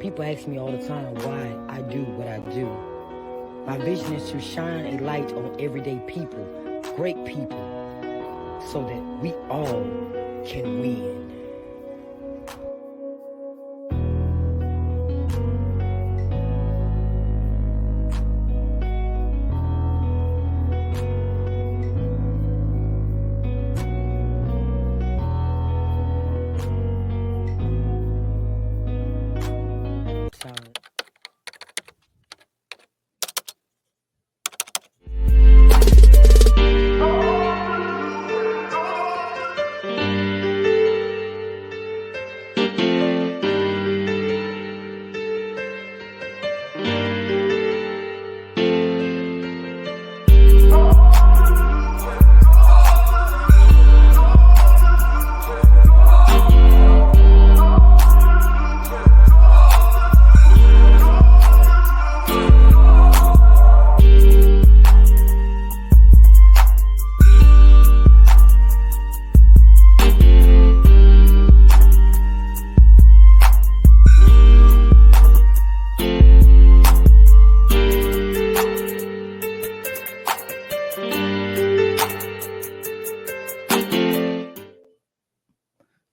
People ask me all the time why I do what I do. My vision is to shine a light on everyday people, great people, so that we all can win. Solid.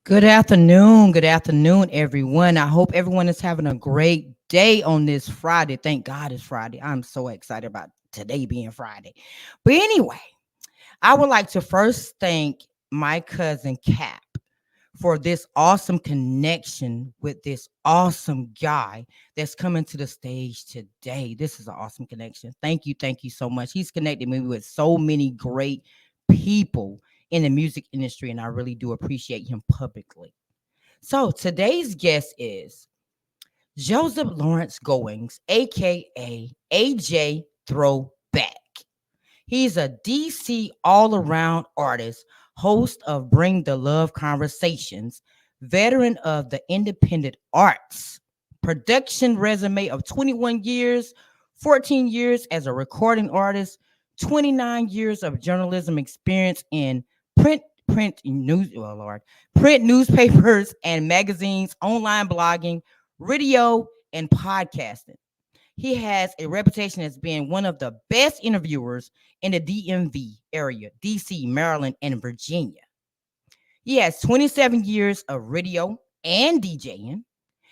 Good afternoon, everyone. I hope everyone is having a great day on this Friday. Thank God it's Friday. I'm so excited about today being Friday. But anyway, I would like to first thank my cousin Cap for this awesome connection with this awesome guy that's coming to the stage today. This is an awesome connection. Thank you so much. He's connected me with so many great people in the music industry, and I really do appreciate him publicly. So today's guest is Joseph Lawrence Goings, aka AJ Throwback. He's a DC all around artist, host of Bring the Love Conversations, veteran of the independent arts, production resume of 21 years, 14 years as a recording artist, 29 years of journalism experience in print print news oh Lord, print newspapers and magazines, online blogging, radio, and podcasting. He has a reputation as being one of the best interviewers in the DMV area, DC, Maryland, and Virginia. He has 27 years of radio and DJing.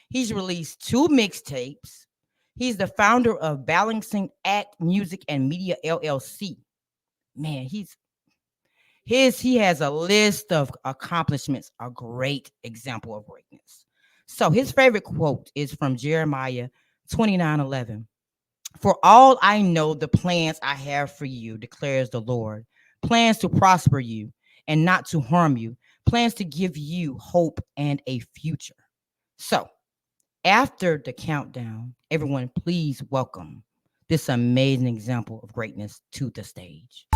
He's released 2 mixtapes. He's the founder of Balancing Act Music and Media LLC. Man, he has a list of accomplishments, a great example of greatness. So his favorite quote is from Jeremiah 29:11. For all I know, the plans I have for you, declares the Lord, plans to prosper you and not to harm you, plans to give you hope and a future. So, after the countdown, everyone, please welcome this amazing example of greatness to the stage.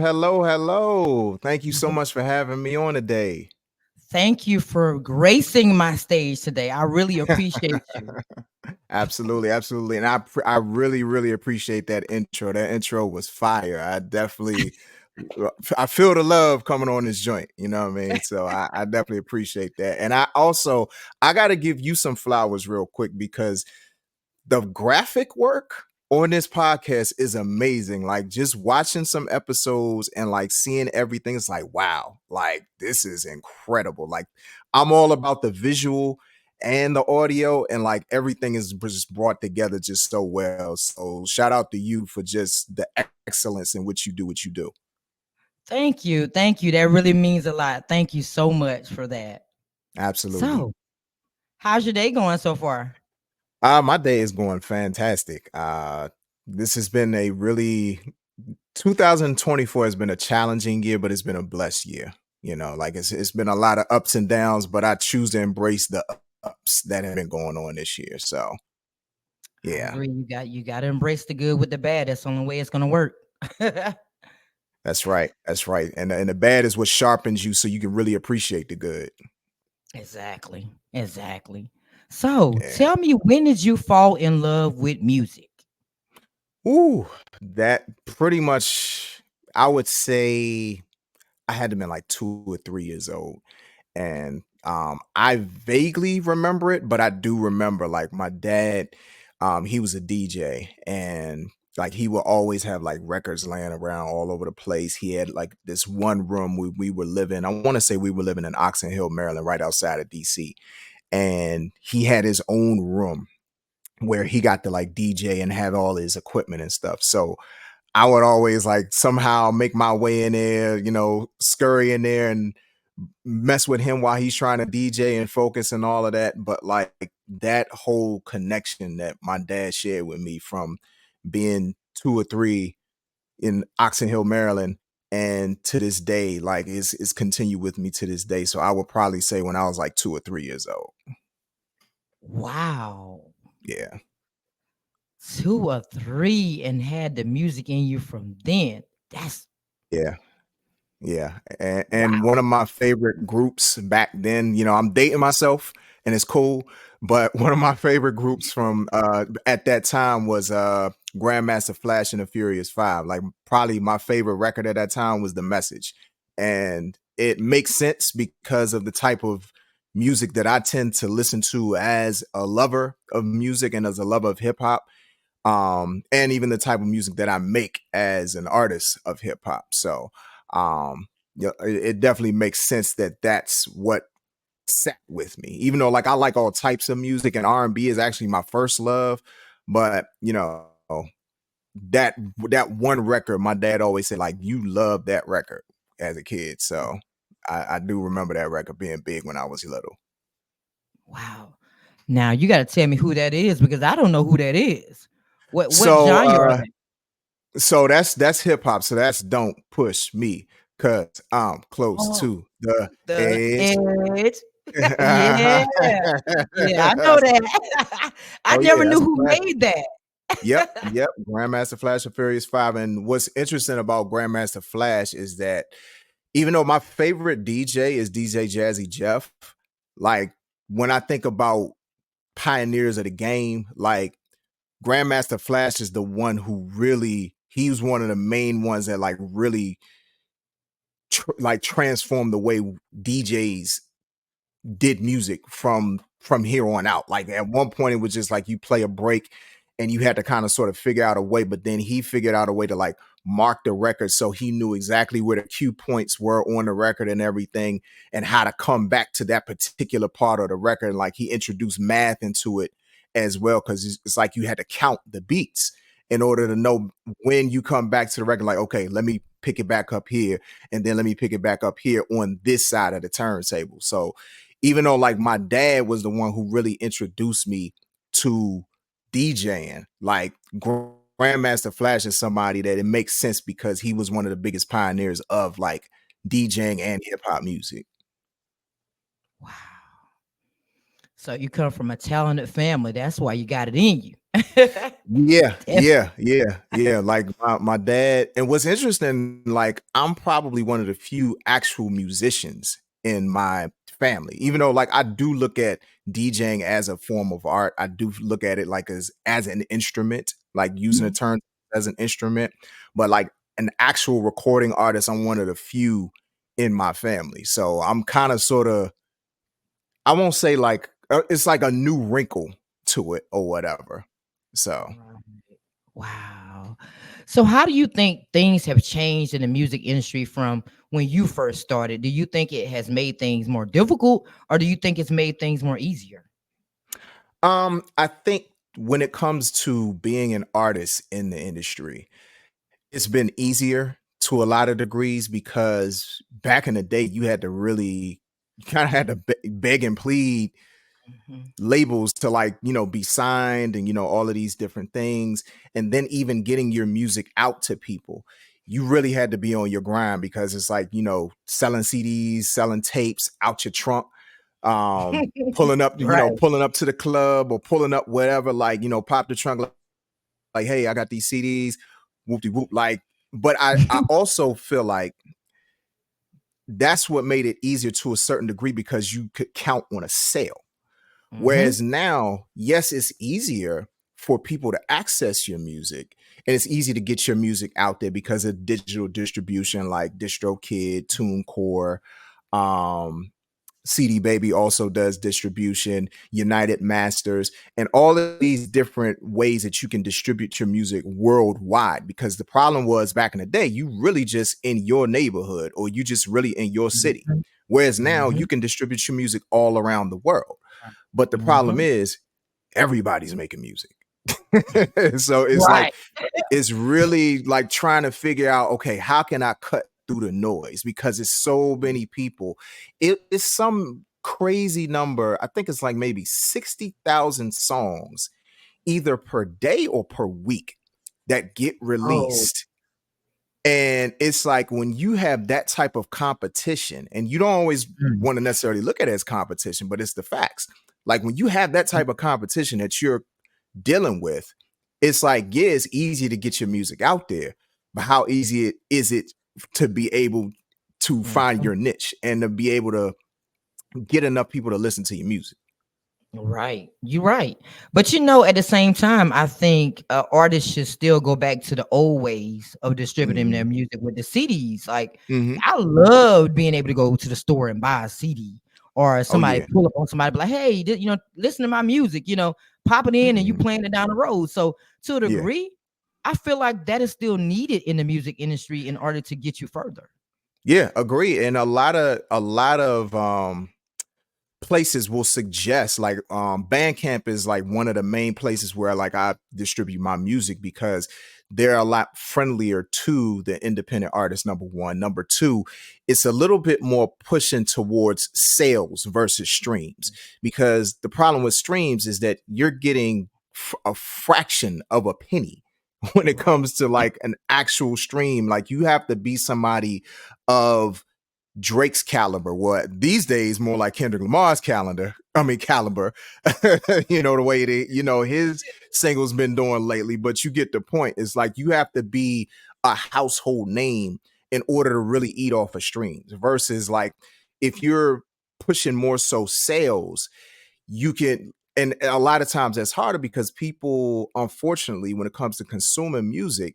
Hello. Hello. Thank you so much for having me on today. Thank you for gracing my stage today. I really appreciate you. Absolutely. And I really appreciate that intro. That intro was fire. I feel the love coming on this joint. You know what I mean? So I definitely appreciate that. And I got to give you some flowers real quick because the graphic work on this podcast is amazing. Like just watching some episodes and like seeing everything, it's like, wow, like this is incredible. Like I'm all about the visual and the audio, and like everything is just brought together just so well. So shout out to you for just the excellence in which you do what you do. Thank you. Thank you. That really means a lot. Thank you so much for that. Absolutely. So, how's your day going so far? My day is going fantastic. This has been a really 2024 has been a challenging year, but it's been a blessed year. You know, like it's been a lot of ups and downs, but I choose to embrace the ups that have been going on this year. So I yeah, agree. You got to embrace the good with the bad. That's the only way it's going to work. that's right. That's right. And the bad is what sharpens you, so you can really appreciate the good. Exactly. Exactly. So, Yeah. tell me, when did you fall in love with music? Ooh, that pretty much. I would say I had to been like 2 or 3 years old. And I vaguely remember it, but I do remember like my dad, he was a DJ, and like he would always have like records laying around all over the place. He had like this one room we were living. I want to say we were living in Oxon Hill, Maryland, right outside of DC. And he had his own room where he got to like DJ and have all his equipment and stuff. So I would always like somehow make my way in there, you know, scurry in there and mess with him while he's trying to DJ and focus and all of that. But like that whole connection that my dad shared with me from being 2 or 3 in Oxon Hill, Maryland, and to this day, like is continued with me to this day. So I would probably say when I was like 2 or 3 years old. Wow. Yeah. 2 or 3 and had the music in you from then. That's Yeah. Yeah, and wow. one of my favorite groups back then, you know, I'm dating myself and it's cool, but one of my favorite groups from at that time was Grandmaster Flash and the Furious Five. Like probably my favorite record at that time was The Message. And it makes sense because of the type of music that I tend to listen to as a lover of music and as a lover of hip hop, and even the type of music that I make as an artist of hip hop. So, yeah, it definitely makes sense that that's what sat with me. Even though, like, I like all types of music, and R&B is actually my first love. But you know, that that one record, my dad always said, like, you love that record as a kid. So, I do remember that record being big when I was little. Wow. Now you got to tell me who that is because I don't know who that is. What So, genre are they? So that's hip hop. So that's Don't Push Me, cause I'm close Oh, to the the edge. Edge. Yeah. Yeah, I know that. I Oh never yeah, knew that's a who classic. made that. Yep, yep. Grandmaster Flash and Furious Five. And what's interesting about Grandmaster Flash is that even though my favorite DJ is DJ Jazzy Jeff, like when I think about pioneers of the game, like Grandmaster Flash is the one who really he was one of the main ones that like really like transformed the way DJs did music from here on out. Like at one point, it was just like you play a break and you had to kind of sort of figure out a way. But then he figured out a way to like mark the record so he knew exactly where the cue points were on the record and everything, and how to come back to that particular part of the record. Like he introduced math into it as well because it's like you had to count the beats in order to know when you come back to the record. Like, okay, let me pick it back up here, and then let me pick it back up here on this side of the turntable. So even though like my dad was the one who really introduced me to DJing, like Grandmaster Flash is somebody that it makes sense because he was one of the biggest pioneers of like DJing and hip hop music. Wow. So you come from a talented family. That's why you got it in you. Yeah, Def- yeah, yeah, yeah. Like my dad, and what's interesting, like I'm probably one of the few actual musicians in my family. Even though, like, I do look at DJing as a form of art, I do look at it like as an instrument, like using a turn as an instrument. But like an actual recording artist, I'm one of the few in my family. So I'm kind of sort of I won't say like it's like a new wrinkle to it or whatever. So Right. Wow. So how do you think things have changed in the music industry from when you first started? Do you think it has made things more difficult or do you think it's made things more easier? I think when it comes to being an artist in the industry, it's been easier to a lot of degrees because back in the day, you had to really kind of had to beg and plead Mhm. labels to like be signed and all of these different things, and then even getting your music out to people, you really had to be on your grind because it's like selling CDs, selling tapes out your trunk, pulling up Right. pulling up to the club or pulling up whatever, like pop the trunk, like, hey, I got these CDs, whoop de whoop, like. But I also feel like that's what made it easier to a certain degree because you could count on a sale. Mhm. Whereas now, yes, it's easier for people to access your music and it's easy to get your music out there because of digital distribution like DistroKid, TuneCore, um, CD Baby also does distribution, United Masters, and all of these different ways that you can distribute your music worldwide. Because the problem was back in the day, you really just in your neighborhood or you just really in your city. Mhm. Whereas now you Mhm. can distribute your music all around the world. But the problem Mhm. is everybody's making music. So it's like Right. it's really like trying to figure out, okay, how can I cut through the noise because it's so many people. It is some crazy number. I think it's like maybe 60,000 songs either per day or per week that get Oh. released. And it's like when you have that type of competition, and you don't always Mm. want to necessarily look at it as competition, but it's the facts. Like when you have that type of competition that you're dealing with, it's like, yeah, it's easy to get your music out there, but how easy is it to be able to find Mhm. your niche and to be able to get enough people to listen to your music? Right. You're right. But at the same time, I think artists should still go back to the old ways of distributing their Hmm. music with the CDs. Like, Hmm. I love being able to go to the store and buy a CD or Oh somebody yeah. pull up on somebody, be like, hey, listen to my music, pop it in and you Hmm. playing it down the road. So, to a Yeah. degree, I feel like that is still needed in the music industry in order to get you further. Yeah, agree. And a lot of places will suggest, like, Bandcamp is like one of the main places where like I distribute my music because they're a lot friendlier to the independent artist. Number one. Number two, it's a little bit more pushing towards sales versus streams, because the problem with streams is that you're getting a fraction of a penny when it Right. comes to like an actual stream. Like you have to be somebody of Drake's caliber, what these days more like Kendrick Lamar's caliber. The way his singles been doing lately. But you get the point. It's like you have to be a household name in order to really eat off of streams. Versus like if you're pushing more so sales, you can. And a lot of times that's harder because people, unfortunately, when it comes to consuming music,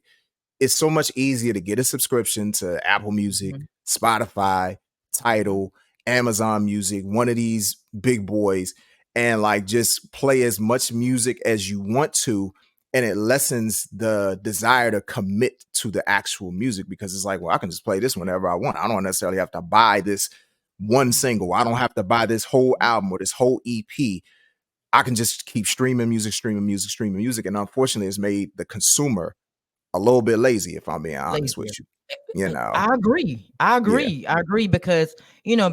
it's so much easier to get a subscription to Apple Music, Mhm. Spotify, Mhm. Tidal, Amazon Music, one of these big boys, and like just play as much music as you want to. And it lessens the desire to commit to the actual music because it's like, well, I can just play this whenever I want. I don't necessarily have to buy this one single. I don't have to buy this whole album or this whole EP. I can just keep streaming music, streaming music, streaming music. And unfortunately, it's made the consumer a little bit lazy, if I'm being honest with Lazier. you. You know? I agree. I Yeah. agree. I agree because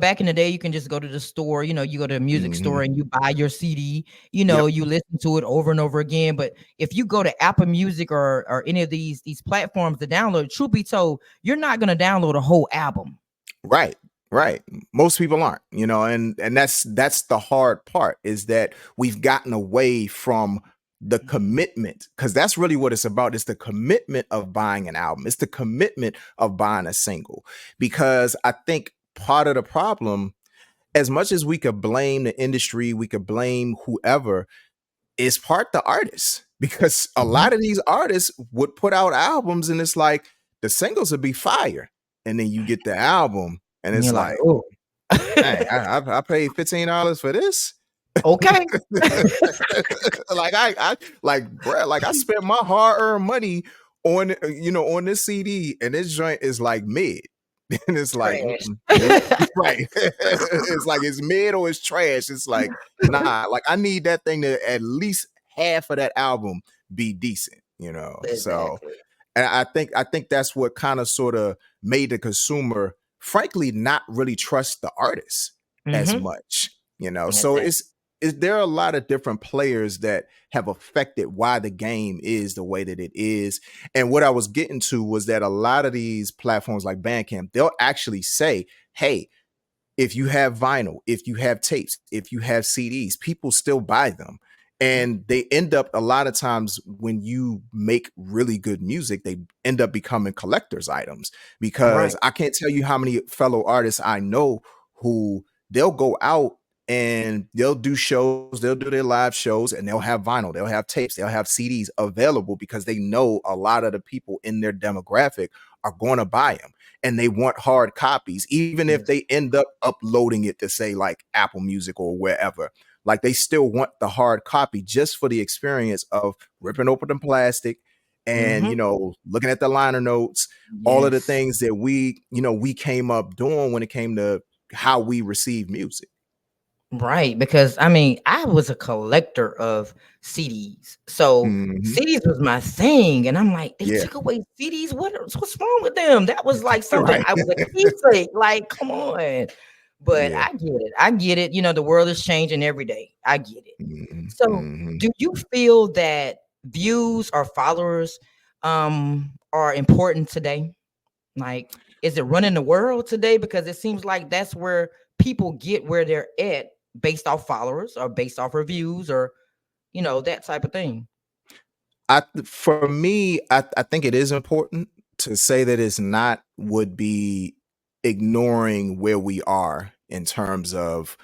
back in the day, you can just go to the store. You go to a music store Mhm. and you buy your CD. Yep. You listen to it over and over again. But if you go to Apple Music or any of these platforms to download, truth be told, you're not gonna download a whole album. Right. Right. Most people aren't, and that's the hard part, is that we've gotten away from the Mhm. commitment, because that's really what it's about. It's the commitment of buying an album. It's the commitment of buying a single. Because I think part of the problem, as much as we could blame the industry, we could blame whoever, is part the artists, because a Mhm. lot of these artists would put out albums and it's like the singles would be fire, and then you get the album and And it's you're like, like, oh. dang, I paid $15 for this. Okay. Like like bruh, like I spent my hard-earned money on on this CD, and this joint is like mid. And it's like, Trash. nope. Right. It's like it's mid or it's trash. It's like, nah, like I need that thing to at least half of that album be decent, you know. So Exactly. and I think that's what kind of sort of made the consumer, frankly, not really trust the artist as Mm-hmm. much, you know. So Exactly. there are a lot of different players that have affected why the game is the way that it is. And what I was getting to was that a lot of these platforms like Bandcamp, they'll actually say, hey, if you have vinyl, if you have tapes, if you have CDs, people still buy them. And they end up a lot of times when you make really good music, they end up becoming collector's items Right. because I can't tell you how many fellow artists I know who they'll go out and they'll do shows, they'll do their live shows, and they'll have vinyl, they'll have tapes, they'll have CDs available because they know a lot of the people in their demographic are going to buy them and they want hard copies, even if Yes. they end up uploading it to say like Apple Music or wherever. Like they still want the hard copy just for the experience of ripping open the plastic and Mm-hmm. looking at the liner notes, all of the Yes. things that we came up doing when it came to how we receive music. Right, because I mean, I was a collector of CDs. So Hmm. CDs was my thing. And I'm like, they Yeah. took away CDs. What's wrong with them? That was like something Right. I was a keepsake. Like, come on. But Yeah. I get it. I get it. The world is changing every day. I get it. Hmm. So Hmm. do you feel that views or followers are important today? Like, is it running the world today? Because it seems like that's where people get where they're at based off followers or based off reviews or that type of thing. For me, I think it is important. To say that it's not would be ignoring where we are in terms of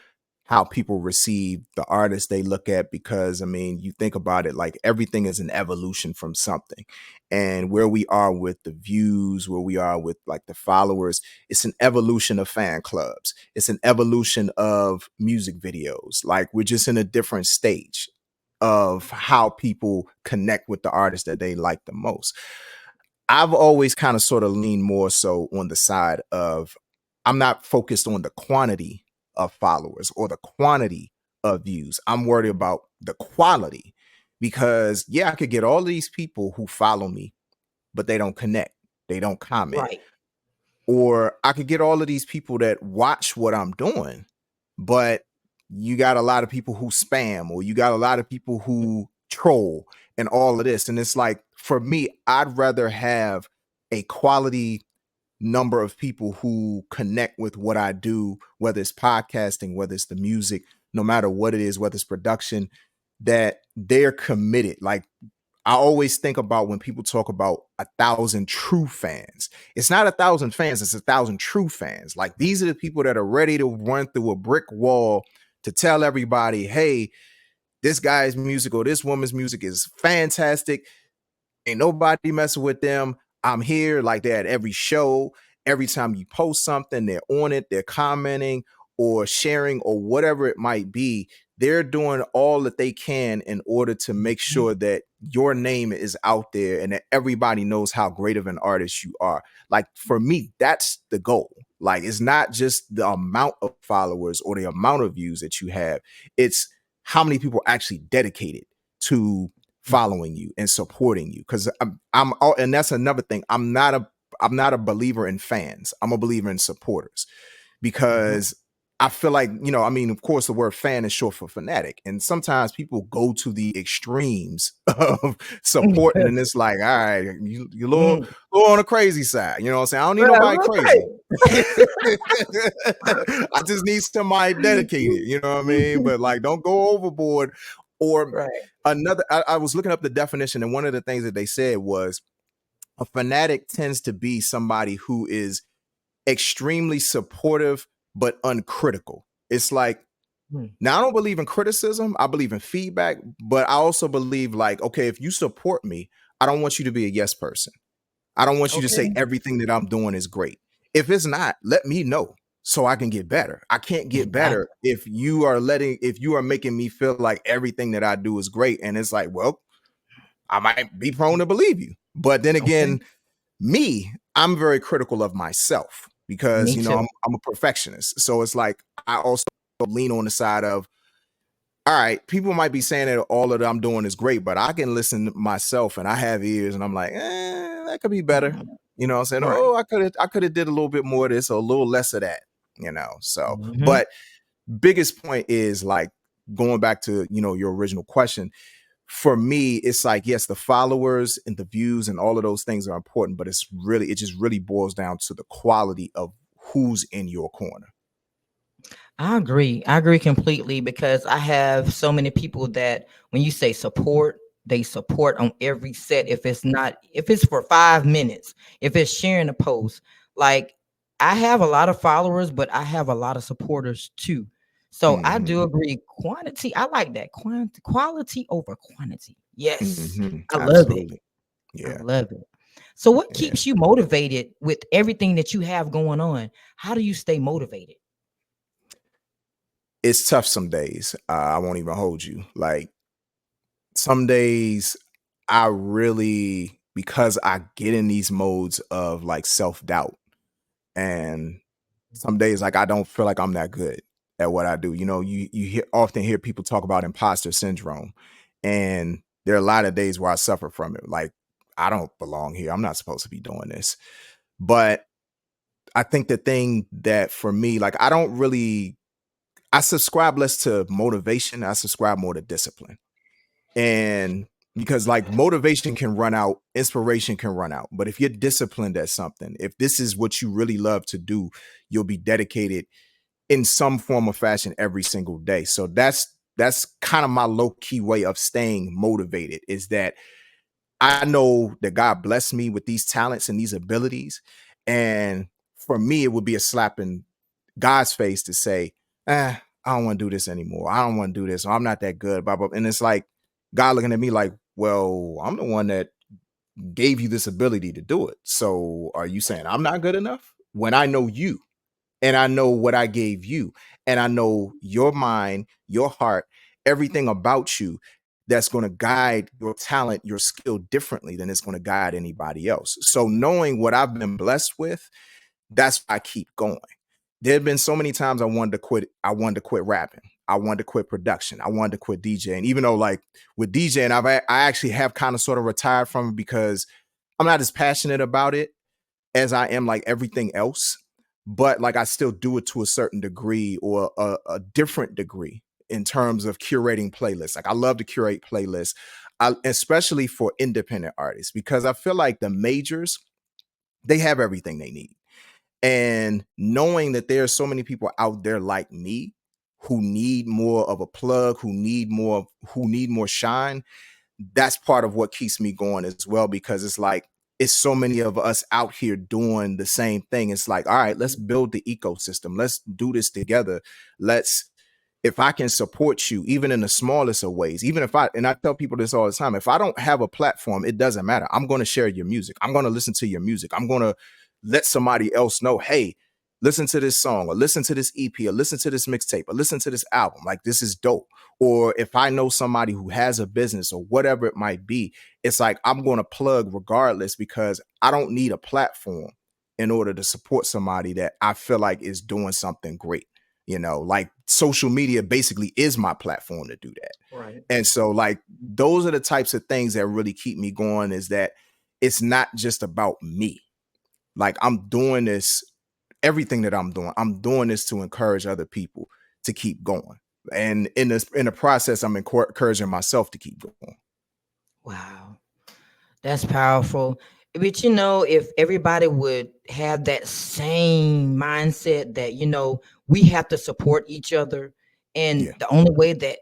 how people receive the artists they look at, because I mean, you think about it, like everything is an evolution from something. And where we are with the views, where we are with like the followers, it's an evolution of fan clubs. It's an evolution of music videos. Like we're just in a different stage of how people connect with the artists that they like the most. I've always kind of sort of leaned more so on the side of I'm not focused on the quantity of followers or the quantity of views. I'm worried about the quality because, yeah, I could get all of these people who follow me, but they don't connect, they don't comment. Right. Or I could get all of these people that watch what I'm doing, but you got a lot of people who spam, or you got a lot of people who troll and all of this. And it's like, for me, I'd rather have a quality number of people who connect with what I do, whether it's podcasting, whether it's the music, no matter what it is, whether it's production, that they're committed. Like I always think about when people talk about 1,000 true fans. It's not 1,000 fans, it's 1,000 true fans. Like these are the people that are ready to run through a brick wall to tell everybody, hey, this guy's music or this woman's music is fantastic. Ain't nobody messing with them. I'm here. Like they're at every show. Every time you post something, they're on it, they're commenting or sharing or whatever it might be. They're doing all that they can in order to make sure that your name is out there and that everybody knows how great of an artist you are. Like for me, that's the goal. Like it's not just the amount of followers or the amount of views that you have, it's how many people are actually dedicated to following you and supporting you. Because and that's another thing. I'm not a believer in fans. I'm a believer in supporters Mhm. because I feel like, I mean, of course, the word fan is short for fanatic. And sometimes people go to the extremes of supporting, and it's like, all right, you're Mhm. a little on the crazy side. You know what I'm saying? I don't need nobody crazy. Right. I just need somebody dedicated, you know what I mean? But like, don't go overboard. Or Right. I was looking up the definition, and one of the things that they said was a fanatic tends to be somebody who is extremely supportive but uncritical. It's like, Hmm. now I don't believe in criticism. I believe in feedback, but I also believe like, okay, if you support me, I don't want you to be a yes person. I don't want you to say Okay. everything that I'm doing is great. If it's not, let me know so I can get better. I can't get Exactly. better if you are making me feel like everything that I do is great. And it's like, well, I might be prone to believe you. But then Okay. again, I'm very critical of myself because, Me too. I'm a perfectionist. So it's like I also lean on the side of, all right, people might be saying that all of that I'm doing is great, but I can listen to myself and I have ears and I'm like, that could be better. Mhm. You know what I'm saying? Right. Oh, I could have did a little bit more of this or a little less of that, So, Hmm. but biggest point is like going back to, your original question. For me, it's like, yes, the followers and the views and all of those things are important, but it just really boils down to the quality of who's in your corner. I agree. I agree completely because I have so many people that when you say support, they support on every set. If it's for 5 minutes, if it's sharing a post, like I have a lot of followers, but I have a lot of supporters too. So I do Hmm. agree. Quantity, I like that. Quality over quantity. Yes, Hmm. I love it. Absolutely. I Yeah. love it. So what Yeah. keeps you motivated with everything that you have going on? How do you stay motivated? It's tough some days. I won't even hold you. Like some days, I really, because I get in these modes of like self doubt, and some days like I don't feel like I'm that good at what I do. Often hear people talk about imposter syndrome, and there are a lot of days where I suffer from it. Like I don't belong here. I'm not supposed to be doing this. But I think the thing that for me, like I subscribe less to motivation. I subscribe more to discipline. And because like motivation can run out, inspiration can run out. But if you're disciplined at something, if this is what you really love to do, you'll be dedicated in some form or fashion every single day. So that's kind of my low key way of staying motivated is that I know that God blessed me with these talents and these abilities. And for me, it would be a slap in God's face to say, I don't want to do this anymore. I don't want to do this. Or I'm not that good. Blah, blah. And it's like God looking at me like, well, I'm the one that gave you this ability to do it. So are you saying I'm not good enough? When I know you and I know what I gave you and I know your mind, your heart, everything about you that's going to guide your talent, your skill differently than it's going to guide anybody else. So knowing what I've been blessed with, that's why I keep going. There have been so many times I wanted to quit. I wanted to quit rapping. I wanted to quit production. I wanted to quit DJing. Even though, like with DJing, I actually have kind of sort of retired from it because I'm not as passionate about it as I am like everything else. But like I still do it to a certain degree or a different degree in terms of curating playlists. Like I love to curate playlists, especially for independent artists, because I feel like the majors they have everything they need. And knowing that there are so many people out there like me who need more of a plug, who need more shine, that's part of what keeps me going as well, because it's like it's so many of us out here doing the same thing. It's like, all right, let's build the ecosystem. Let's do this together. Let's If I can support you, even in the smallest of ways, even if and I tell people this all the time, if I don't have a platform, it doesn't matter. I'm going to share your music. I'm going to listen to your music. I'm going to let somebody else know, hey, listen to this song or listen to this EP or listen to this mixtape or listen to this album. Like this is dope. Or if I know somebody who has a business or whatever it might be, it's like I'm going to plug regardless because I don't need a platform in order to support somebody that I feel like is doing something great. Like social media basically is my platform to do that. Right. And so like those are the types of things that really keep me going, is that it's not just about me. Like I'm doing this, everything that I'm doing this to encourage other people to keep going. And in the process, I'm encouraging myself to keep going. Wow. That's powerful. But if everybody would have that same mindset that, we have to support each other. And Yeah. the only way that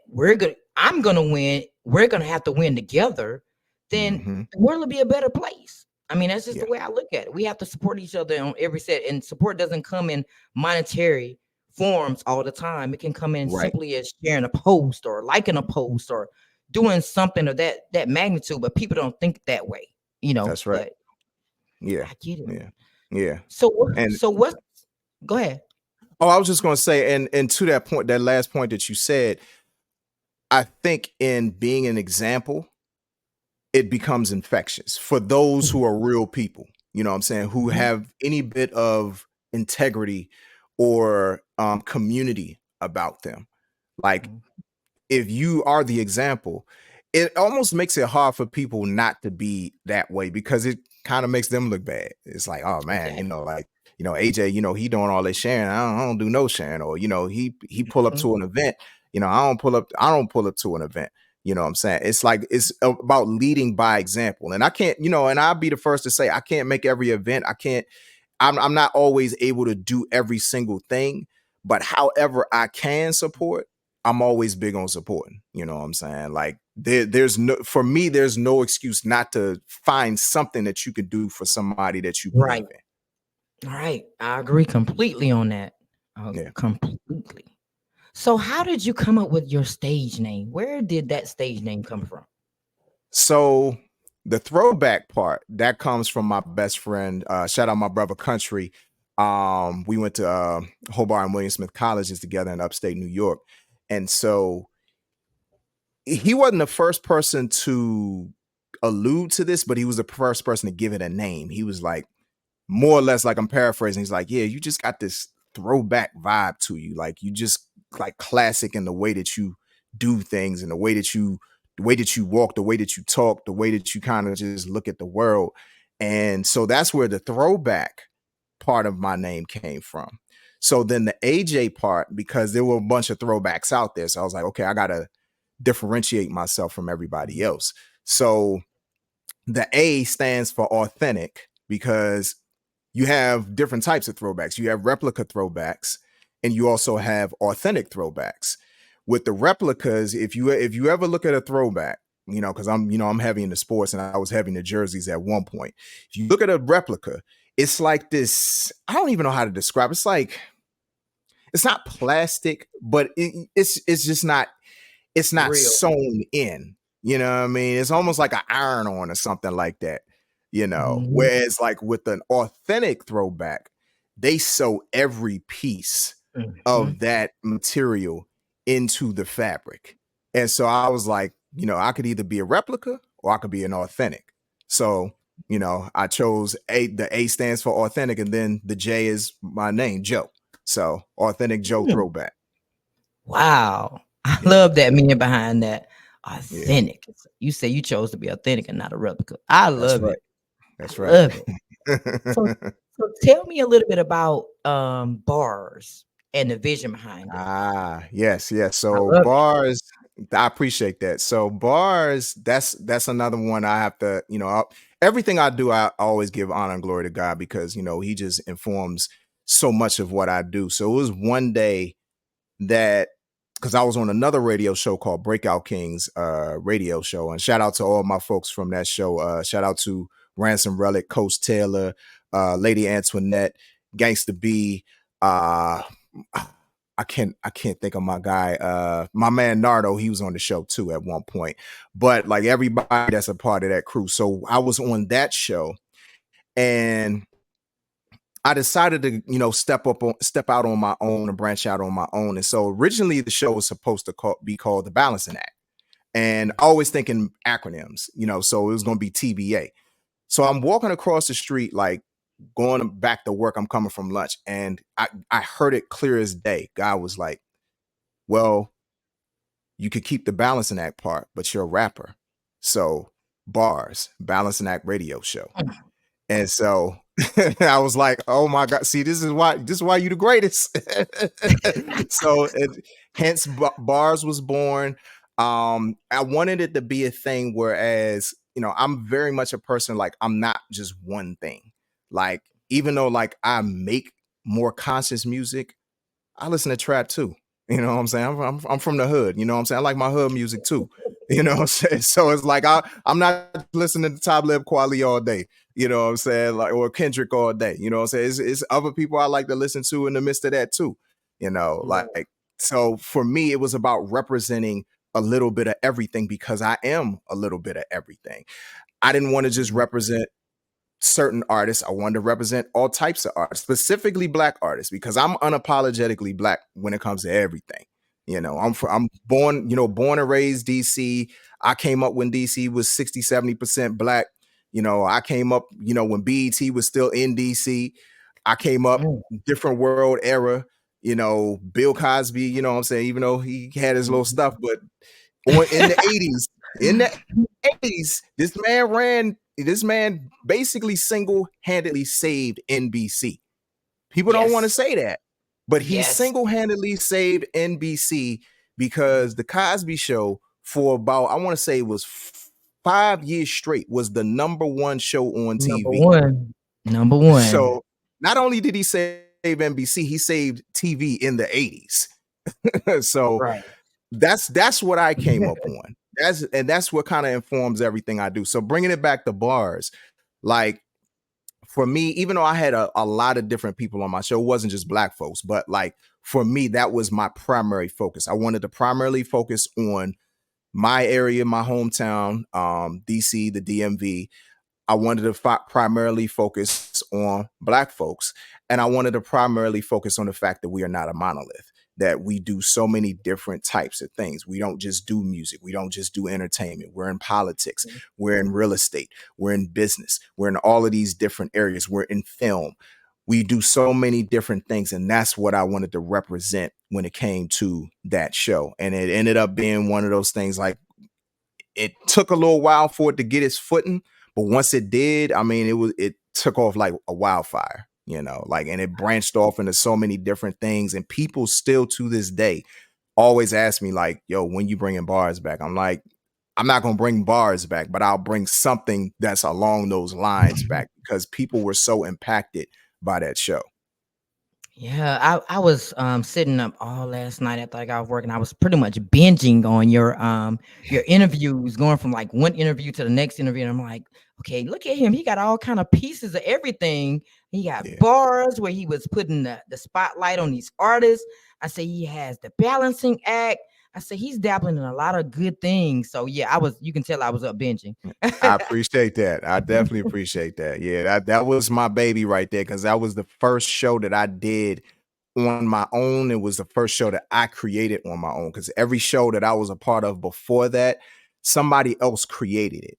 I'm gonna win, we're gonna have to win together, then Hmm. the world will be a better place. I mean, that's just the Yeah. way I look at it. We have to support each other on every set, and support doesn't come in monetary forms all the time. It can come in Right. simply as sharing a post or liking a post or doing something of that magnitude, but people don't think that way, That's right. but Yeah. I get it. Yeah. Yeah. So And so what go ahead. Oh, I was just going to say, and to that point, that last point that you said, I think in being an example, it becomes infectious for those who are real people, you know what I'm saying, who Mhm. have any bit of integrity or community about them. Like, Mhm. if you are the example, it almost makes it hard for people not to be that way because it kind of makes them look bad. It's like, oh man, Exactly. like, AJ, he doing all this sharing. I don't do no sharing. Or, he pull up Mhm. to an event. I don't pull up to an event. You know what I'm saying? It's like it's about leading by example. And I can't, and I'll be the first to say I can't make every event. I'm not always able to do every single thing, but however I can support, I'm always big on supporting. You know what I'm saying? Like there's no for me, there's no excuse not to find something that you could do for somebody that you believe Right. in. All right. I agree completely on that. Yeah. Completely. So, how did you come up with your stage name? Where did that stage name come from? So the throwback part that comes from my best friend. Shout out my brother Country. We went to Hobart and William Smith colleges together in upstate New York, and so he wasn't the first person to allude to this, but he was the first person to give it a name. He was like, more or less, like I'm paraphrasing. He's like, yeah, you just got this throwback vibe to you. Like you just like classic in the way that you do things and the way that you walk, the way that you talk, the way that you kind of just look at the world. And so that's where the throwback part of my name came from. So then the AJ part, because there were a bunch of throwbacks out there. So I was like, okay, I gotta differentiate myself from everybody else. So the A stands for authentic because you have different types of throwbacks. You have replica throwbacks, and you also have authentic throwbacks. With the replicas, if you ever look at a throwback, because I'm heavy into sports and I was heavy into jerseys at one point. If you look at a replica, it's like this. I don't even know how to describe. It's not plastic, but it's just not it's not Real. sewn in. You know what I mean? It's almost like an iron on or something like that. Mhm. Whereas like with an authentic throwback, they sew every piece Mhm. of that material into the fabric. And so I was like, I could either be a replica or I could be an authentic. So, I chose the A stands for authentic, and then the J is my name, Joe. So authentic Joe Mm. throwback. Wow. I Yeah. love that meaning behind that. Yeah. Authentic. You say you chose to be authentic and not a replica. I That's love right. it. I That's right. love it. So so tell me a little bit about bars and the vision behind it. Yes, yes. I So love it. bars, I appreciate that. So bars, that's another one I have to, everything I do, I always give honor and glory to God because He just informs so much of what I do. So it was one day that because I was on another radio show called Breakout Kings radio show. And shout out to all my folks from that show. Shout out to Ransom Relic, Coach Taylor, Lady Antoinette, Gangsta B. Uh, I can't think of my guy. My man Nardo, he was on the show too at one point. But like everybody that's a part of that crew. So I was on that show and I decided to, step out on my own and branch out on my own. And so originally the show was supposed to be called The Balancing Act. And always thinking acronyms, so it was going to be TBA. So I'm walking across the street, like going back to work. I'm coming from lunch and I heard it clear as day. God was like, well, you could keep the balancing act part, but you're a rapper. So bars, balancing act radio show. And so I was like, "Oh my god! See, this is why you the greatest." so, hence, bars was born. I wanted it to be a thing, whereas I'm very much a person like I'm not just one thing. Like, even though like I make more conscious music, I listen to trap too. You know what I'm saying? I'm from the hood. You know what I'm saying? I like my hood music too. You know what I'm saying? So it's like I'm not listening to Talib Kweli all day. You know what I'm saying? Like or Kendrick all day. You know what I'm saying? It's other people I like to listen to in the midst of that too. Right. Like so for me, it was about representing a little bit of everything because I am a little bit of everything. I didn't want to just Mhm. represent certain artists. I wanted to represent all types of artists, specifically black artists, because I'm unapologetically black when it comes to everything. I'm born, born and raised DC. I came up when DC was 60, 70% black. I came up, when BET was still in DC. I came up Mm. different world era, Bill Cosby, what I'm saying, even though he had his little stuff, but in the 80s, in the 80s, this man basically single-handedly saved NBC. People don't want to Yes. say that, but he Yes. single-handedly saved NBC because the Cosby Show for about, I want to say it was 5 years straight, was the number one show on Number TV. one. Number one. So not only did he save NBC, he saved TV in the 80s. So Right. that's what I came up on. That's what kind of informs everything I do. So bringing it back to bars, like for me, even though I had a lot of different people on my show, it wasn't just black folks, but like for me, that was my primary focus. I wanted to primarily focus on my area, my hometown, DC, the DMV. I wanted to primarily focus on black folks. And I wanted to primarily focus on the fact that we are not a monolith, that we do so many different types of things. We don't just do music. We don't just do entertainment. We're in politics. We're in real estate. We're in business. We're in all of these different areas. We're in film. We do so many different things. And that's what I wanted to represent when it came to that show. And it ended up being one of those things, like, it took a little while for it to get its footing, but once it did, I mean, it took off like a wildfire, and it branched off into so many different things. And people still to this day always ask me like, yo, when you bringing bars back? I'm like, I'm not going to bring bars back, but I'll bring something that's along those lines back, because people were so impacted by that show. Yeah, I was sitting up all last night after I got off work, and I was pretty much binging on your interviews, going from like one interview to the next interview. And I'm like, okay, look at him. He got all kind of pieces of everything. He got Yeah. bars where he was putting the spotlight on these artists. I say he has the balancing act. I say he's dabbling in a lot of good things. So yeah, you can tell I was up binging. I appreciate that. I definitely appreciate that. Yeah, that was my baby right there, because that was the first show that I did on my own. It was the first show that I created on my own, because every show that I was a part of before that, somebody else created it.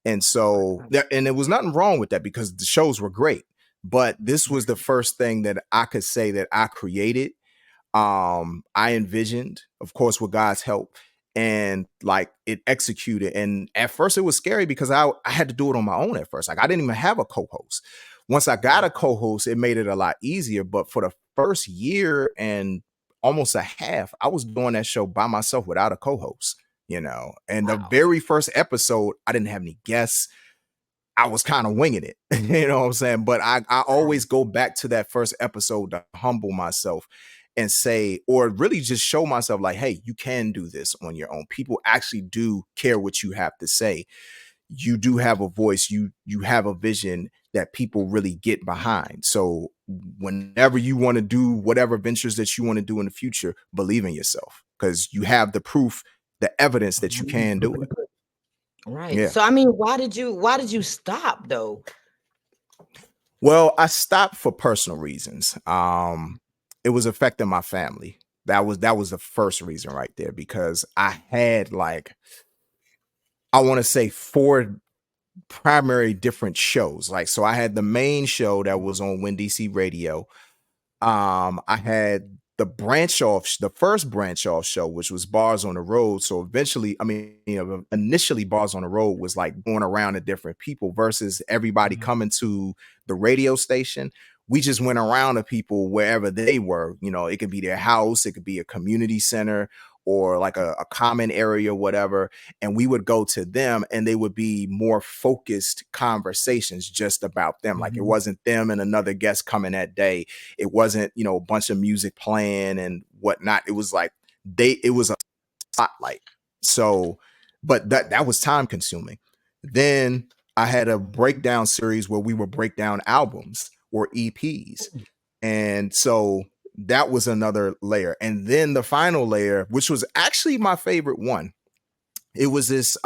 And so, and there was nothing wrong with that, because the shows were great. But this was the first thing that I could say that I created. I envisioned, of course, with God's help, and like it executed. And at first it was scary, because I had to do it on my own at first. Like I didn't even have a co-host. Once I got a co-host, it made it a lot easier. But for the first year and almost a half, I was doing that show by myself without a co-host, And the Wow. very first episode, I didn't have any guests. I was kind of winging it, you know what I'm saying? But I always go back to that first episode to humble myself and say, or really just show myself like, hey, you can do this on your own. People actually do care what you have to say. You do have a voice. You have a vision that people really get behind. So whenever you want to do whatever ventures that you want to do in the future, believe in yourself, because you have the proof, the evidence that you can do it. Right. Yeah. So I mean, why did you stop though? Well, I stopped for personal reasons. It was affecting my family. That was the first reason right there, because I had like, I want to say 4 primary different shows. Like, so I had the main show that was on WinDC Radio. I had the first branch off show, which was Bars on the Road. So eventually, I mean, initially Bars on the Road was like going around to different people versus everybody coming to the radio station. We just went around to people wherever they were. It could be their house, it could be a community center, or like a common area, whatever. And we would go to them, and they would be more focused conversations just about them. Like it wasn't them and another guest coming that day. It wasn't, a bunch of music playing and whatnot. It was like it was a spotlight. So, but that was time consuming. Then I had a breakdown series where we would break down albums or EPs. And so that was another layer. And then the final layer, which was actually my favorite one, it was this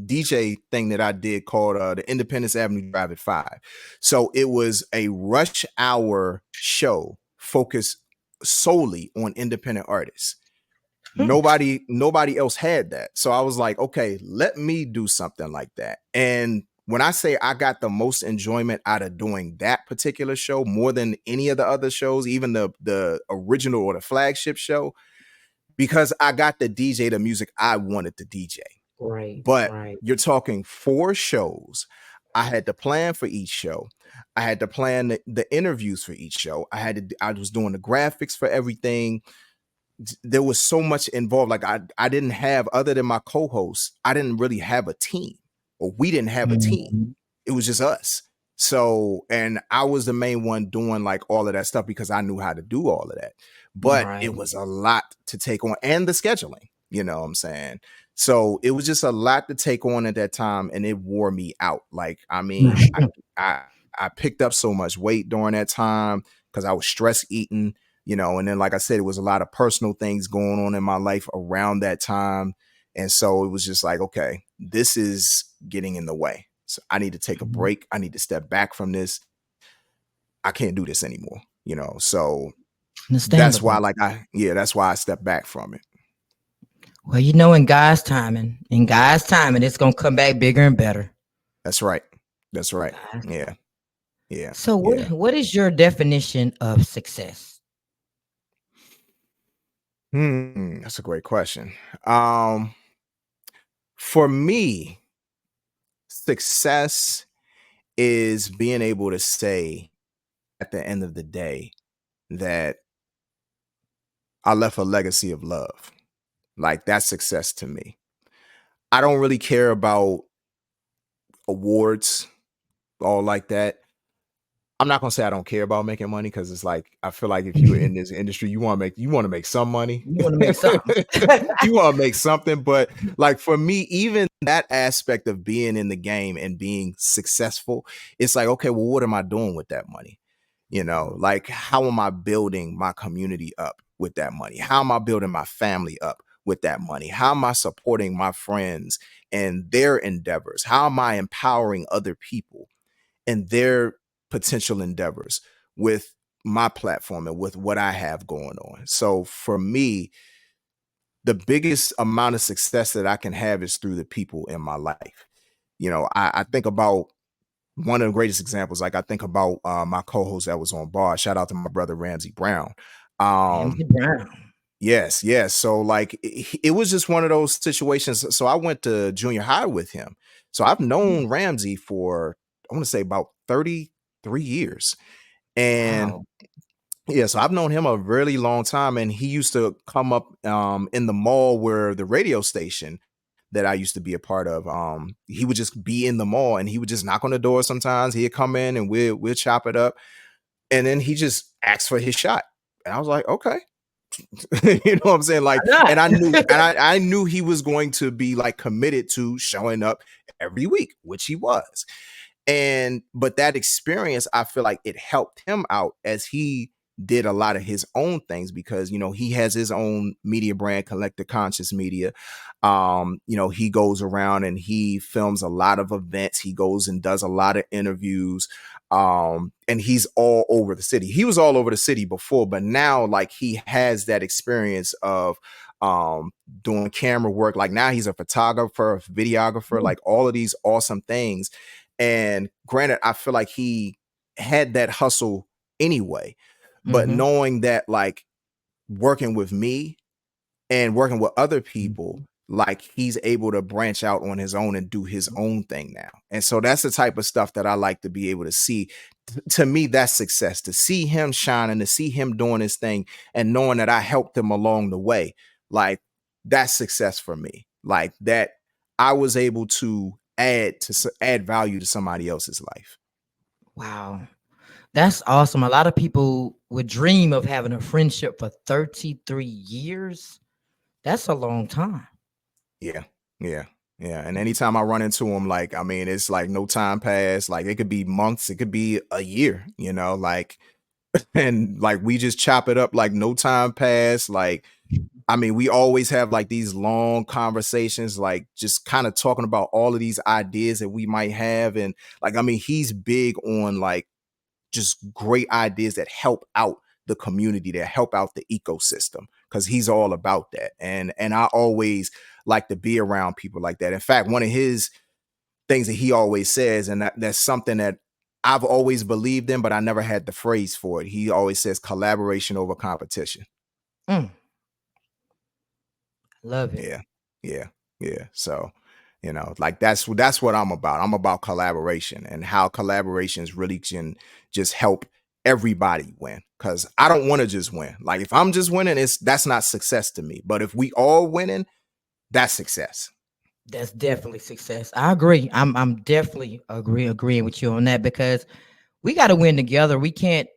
DJ thing that I did called the Independence Avenue Drive at 5. So it was a rush hour show focused solely on independent artists. Hmm. Nobody else had that. So I was like, okay, let me do something like that. And when I say I got the most enjoyment out of doing that particular show more than any of the other shows, even the original or the flagship show, because I got to DJ the music I wanted to DJ. Right, But right. you're talking 4 shows. I had to plan for each show. I had to plan the interviews for each show. I was doing the graphics for everything. There was so much involved. Like I didn't have, other than my co-hosts, I didn't really have a team, or we didn't have a team. Mhm. It was just us. So, and I was the main one doing like all of that stuff because I knew how to do all of that. But it Right. was a lot to take on, and the scheduling, you know what I'm saying? So it was just a lot to take on at that time, and it wore me out. Like, I mean, I I picked up so much weight during that time because I was stress eating, you know, and then like I said, it was a lot of personal things going on in my life around that time. And so it was just like, okay, this is getting in the way. So I need to take a break. I need to step back from this. I can't do this anymore, you know. So that's why, Understandable. that's why I stepped back from it. Well, in God's timing, it's gonna come back bigger and better. That's right. That's right. God's Yeah. time. Yeah. So, Yeah. what is your definition of success? That's a great question. Um, for me, success is being able to say at the end of the day that I left a legacy of love. Like, that's success to me. I don't really care about awards, all like that. I'm not gonna say I don't care about making money, because it's like I feel like if you're in this industry, you want to make some money. You want to make something. You want to make something, but like for me, even that aspect of being in the game and being successful, it's like, okay, well, what am I doing with that money? You know, like, how am I building my community up with that money? How am I building my family up with that money? How am I supporting my friends and their endeavors? How am I empowering other people and their potential endeavors with my platform and with what I have going on? So for me, the biggest amount of success that I can have is through the people in my life. You know, I think about one of the greatest examples. Like, I think about my co-host that was on bar. Shout out to my brother Ramsey Brown. Um, Ramsey Brown. yes, yes. So like it was just one of those situations. So I went to junior high with him. So I've known Ramsey for, I want to say, about 33 years. And Wow. yeah, so I've known him a really long time, and he used to come up in the mall where the radio station that I used to be a part of. He would just be in the mall, and he would just knock on the door sometimes. He'd come in and we'll chop it up. And then he just asked for his shot. And I was like, okay. You know what I'm saying? Like, Why and I knew, not? I knew he was going to be like committed to showing up every week, which he was. And but that experience, I feel like it helped him out as he did a lot of his own things, because you know he has his own media brand, Collective Conscious Media. You know, he goes around and he films a lot of events. He goes and does a lot of interviews. And he's all over the city. He was all over the city before, but now like he has that experience of um doing camera work. Like, now he's a photographer, a videographer, like all of these awesome things. And granted, I feel like he had that hustle anyway, but Mhm. knowing that, like, working with me and working with other people, Mhm. like, he's able to branch out on his own and do his own thing now. And so that's the type of stuff that I like to be able to see. To me, that's success, to see him shining, to see him doing his thing, and knowing that I helped him along the way. Like, that's success for me. Like, that I was able to add value to somebody else's life. Wow. That's awesome. A lot of people would dream of having a friendship for 33 years. That's a long time. Yeah, yeah, yeah. And anytime I run into him, like, I mean, it's like no time passed. Like, it could be months, it could be a year, you know, like, and like we just chop it up like no time passed. Like, I mean, we always have like these long conversations, like just kind of talking about all of these ideas that we might have. And like, I mean, he's big on like just great ideas that help out the community, that help out the ecosystem, because he's all about that. And I always like to be around people like that. In fact, one of his things that he always says, and that's something that I've always believed in, but I never had the phrase for it. He always says collaboration over competition. Mm, love it. Yeah, yeah, yeah. So, like that's what I'm about. I'm about collaboration and how collaborations really can just help everybody win. Because I don't want to just win. Like if I'm just winning, that's not success to me. But if we all winning, that's success. That's definitely success. I agree. I'm definitely agreeing with you on that because we got to win together. We can't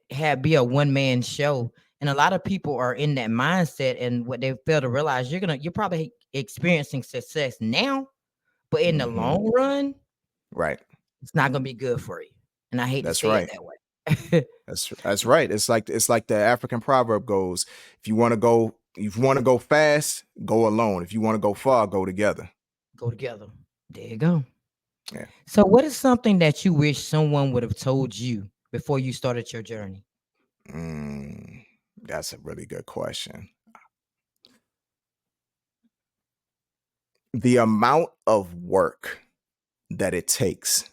be a one man show. And a lot of people are in that mindset, and what they fail to realize, you're probably experiencing success now, but in the Hmm. long run, Right. it's not gonna be good for you. And I hate to That's say it right. that way. That's right. It's like the African proverb goes: if you want to go fast, go alone. If you want to go far, go together. Go together. There you go. Yeah. So, what is something that you wish someone would have told you before you started your journey? Mm, that's a really good question. The amount of work that it takes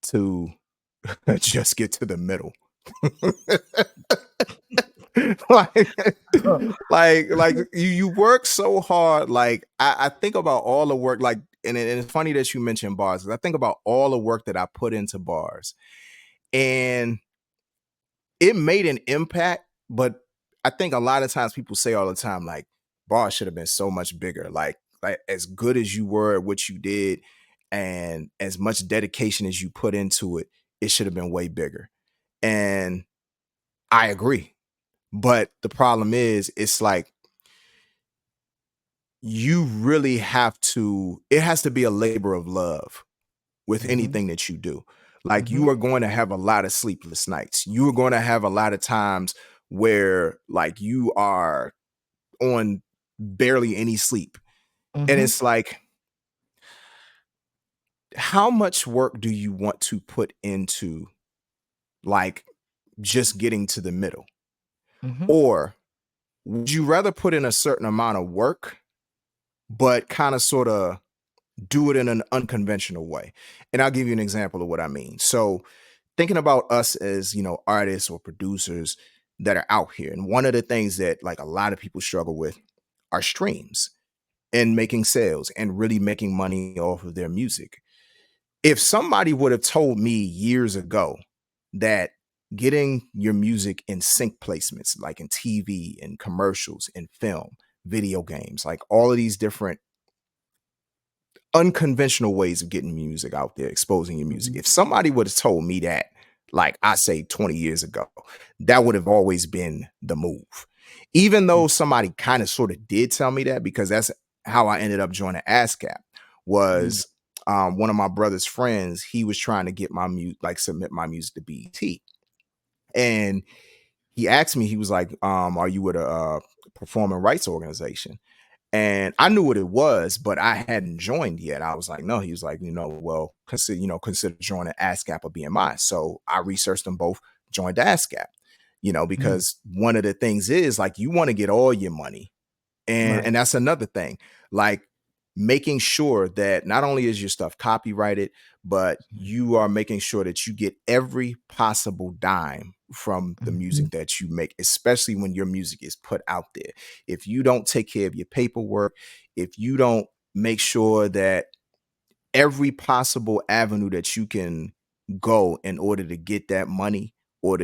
to just get to the middle. like, like you work so hard. Like I think about all the work, like, and it's funny that you mentioned bars, 'cause I think about all the work that I put into bars, and it made an impact. But I think a lot of times people say all the time, like, bars should have been so much bigger. Like as good as you were at what you did, and as much dedication as you put into it, it should have been way bigger. And I agree. But the problem is, it's like you really have to, it has to be a labor of love with Hmm. anything that you do. Like Hmm. you are going to have a lot of sleepless nights. You are going to have a lot of times where like you are on barely any sleep. And Hmm. it's like, how much work do you want to put into like just getting to the middle? Hmm. Or would you rather put in a certain amount of work, but kind of sort of do it in an unconventional way? And I'll give you an example of what I mean. So, thinking about us as, artists or producers that are out here. And one of the things that like a lot of people struggle with are streams and making sales and really making money off of their music. If somebody would have told me years ago that getting your music in sync placements, like in TV and commercials and film, video games, like all of these different unconventional ways of getting music out there, exposing your music. Hmm. If somebody would have told me that, like I say 20 years ago, that would have always been the move. Even though somebody kind of sort of did tell me that, because that's how I ended up joining ASCAP, Hmm. was one of my brother's friends. He was trying to get my music, like submit my music to BET. And he asked me, he was like, are you with a performing rights organization? And I knew what it was, but I hadn't joined yet. I was like, no. He was like, well, consider joining ASCAP or BMI. So I researched them both, joined ASCAP, Hmm. because one of the things is like you want to get all your money. And Right. and that's another thing. Like making sure that not only is your stuff copyrighted, but you are making sure that you get every possible dime from the Hmm. music that you make, especially when your music is put out there. If you don't take care of your paperwork, if you don't make sure that every possible avenue that you can go in order to get that money, or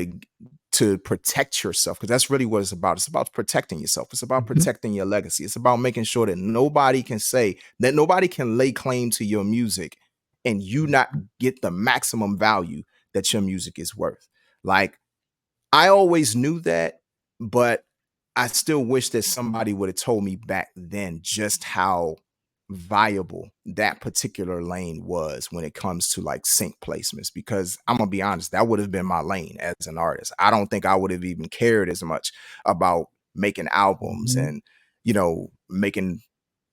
to protect yourself, because that's really what it's about. It's about protecting yourself. It's about Hmm. protecting your legacy. It's about making sure that nobody can say, that nobody can lay claim to your music and you not get the maximum value that your music is worth. Like I always knew that, but I still wish that somebody would have told me back then just how viable that particular lane was when it comes to like sync placements. Because I'm gonna be honest, that would have been my lane as an artist. I don't think I would have even cared as much about making albums Hmm. and making